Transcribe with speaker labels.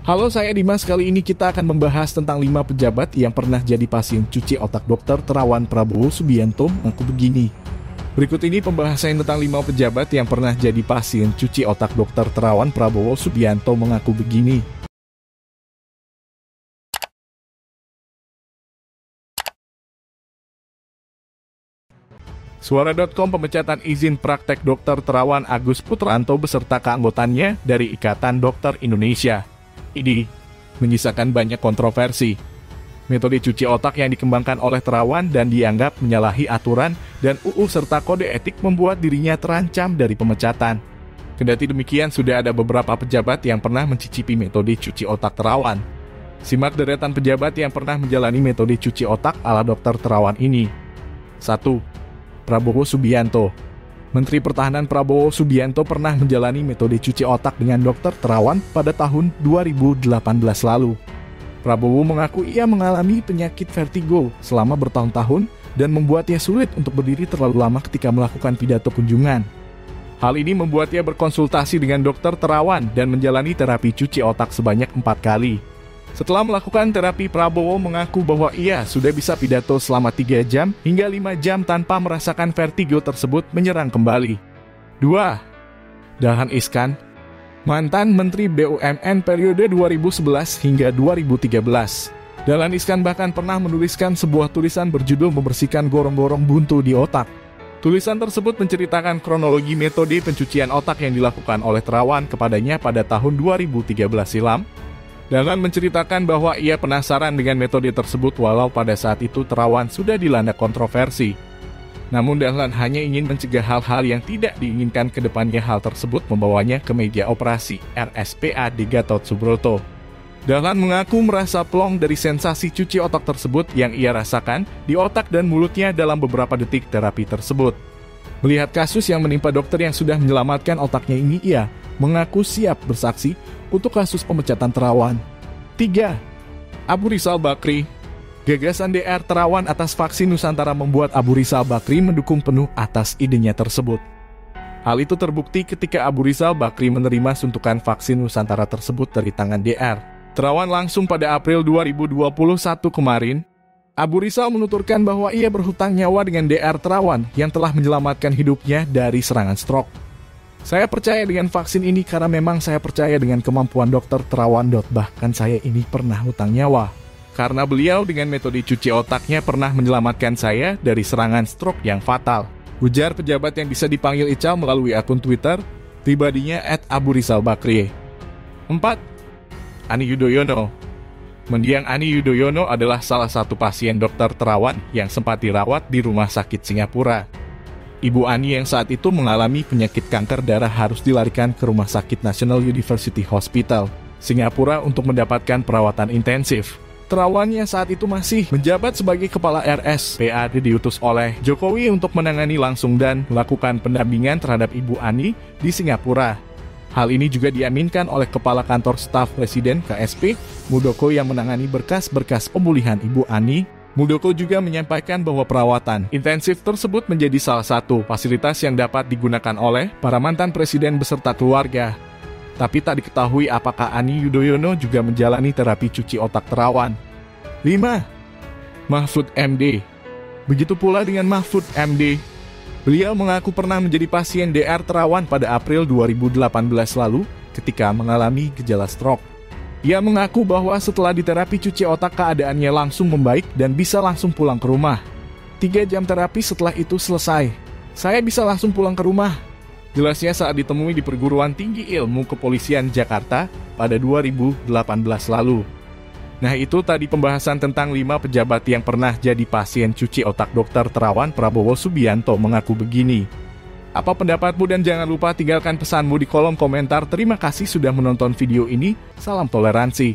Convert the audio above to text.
Speaker 1: Halo, saya Dimas. Kali ini kita akan membahas tentang 5 pejabat yang pernah jadi pasien cuci otak Dr. Terawan Prabowo Subianto mengaku begini. Berikut ini pembahasan tentang 5 pejabat yang pernah jadi pasien cuci otak Dr. Terawan Prabowo Subianto mengaku begini. Suara.com pemecatan izin praktek Dr. Terawan Agus Putranto beserta keanggotaannya dari Ikatan Dokter Indonesia. Ini menyisakan banyak kontroversi. Metode cuci otak yang dikembangkan oleh Terawan dan dianggap menyalahi aturan dan UU serta kode etik membuat dirinya terancam dari pemecatan. Kendati demikian, sudah ada beberapa pejabat yang pernah mencicipi metode cuci otak Terawan. Simak deretan pejabat yang pernah menjalani metode cuci otak ala Dr. Terawan ini. 1. Prabowo Subianto. Menteri Pertahanan Prabowo Subianto pernah menjalani metode cuci otak dengan Dr. Terawan pada tahun 2018 lalu. Prabowo mengaku ia mengalami penyakit vertigo selama bertahun-tahun dan membuatnya sulit untuk berdiri terlalu lama ketika melakukan pidato kunjungan. Hal ini membuatnya berkonsultasi dengan Dr. Terawan dan menjalani terapi cuci otak sebanyak 4 kali. Setelah melakukan terapi, Prabowo mengaku bahwa ia sudah bisa pidato selama 3 jam hingga 5 jam tanpa merasakan vertigo tersebut menyerang kembali. 2. Dahlan Iskan, mantan Menteri BUMN periode 2011 hingga 2013. Dahlan Iskan bahkan pernah menuliskan sebuah tulisan berjudul membersihkan gorong-gorong buntu di otak. Tulisan tersebut menceritakan kronologi metode pencucian otak yang dilakukan oleh Terawan kepadanya pada tahun 2013 silam. Dahlan menceritakan bahwa ia penasaran dengan metode tersebut walau pada saat itu Terawan sudah dilanda kontroversi. Namun Dahlan hanya ingin mencegah hal-hal yang tidak diinginkan ke depannya. Hal tersebut membawanya ke meja operasi RSPAD Gatot Subroto. Dahlan mengaku merasa plong dari sensasi cuci otak tersebut yang ia rasakan di otak dan mulutnya dalam beberapa detik terapi tersebut. Melihat kasus yang menimpa dokter yang sudah menyelamatkan otaknya ini, ia mengaku siap bersaksi untuk kasus pemecatan Terawan. 3. Abu Rizal Bakri. Gagasan DR Terawan atas vaksin Nusantara membuat Abu Rizal Bakri mendukung penuh atas idenya tersebut. Hal itu terbukti ketika Abu Rizal Bakri menerima suntikan vaksin Nusantara tersebut dari tangan DR Terawan langsung pada April 2021 kemarin. Abu Rizal menuturkan bahwa ia berhutang nyawa dengan DR Terawan yang telah menyelamatkan hidupnya dari serangan stroke. Saya percaya dengan vaksin ini karena memang saya percaya dengan kemampuan Dr. Terawan. Bahkan saya ini pernah hutang nyawa. Karena beliau dengan metode cuci otaknya pernah menyelamatkan saya dari serangan stroke yang fatal. Ujar pejabat yang bisa dipanggil Ical melalui akun Twitter pribadinya @AbuRizalBakri. 4. Ani Yudhoyono. Mendiang Ani Yudhoyono adalah salah satu pasien Dr. Terawan yang sempat dirawat di rumah sakit Singapura. Ibu Ani yang saat itu mengalami penyakit kanker darah harus dilarikan ke Rumah Sakit National University Hospital, Singapura untuk mendapatkan perawatan intensif. Terawan yang saat itu masih menjabat sebagai kepala RSPAD diutus oleh Jokowi untuk menangani langsung dan melakukan pendampingan terhadap Ibu Ani di Singapura. Hal ini juga diaminkan oleh Kepala Kantor Staf Presiden KSP, Muldoko, yang menangani berkas-berkas pemulihan Ibu Ani. Muldoko juga menyampaikan bahwa perawatan intensif tersebut menjadi salah satu fasilitas yang dapat digunakan oleh para mantan presiden beserta keluarga. Tapi tak diketahui apakah Ani Yudhoyono juga menjalani terapi cuci otak Terawan. 5. Mahfud MD. Begitu pula dengan Mahfud MD. Beliau mengaku pernah menjadi pasien DR Terawan pada April 2018 lalu ketika mengalami gejala stroke. Ia mengaku bahwa setelah diterapi cuci otak keadaannya langsung membaik dan bisa langsung pulang ke rumah. 3 jam terapi setelah itu selesai. Saya bisa langsung pulang ke rumah. Jelasnya saat ditemui di Perguruan Tinggi Ilmu Kepolisian Jakarta pada 2018 lalu. Nah, itu tadi pembahasan tentang 5 pejabat yang pernah jadi pasien cuci otak Dr. Terawan Prabowo Subianto mengaku begini. Apa pendapatmu, dan jangan lupa tinggalkan pesanmu di kolom komentar. Terima kasih sudah menonton video ini. Salam toleransi.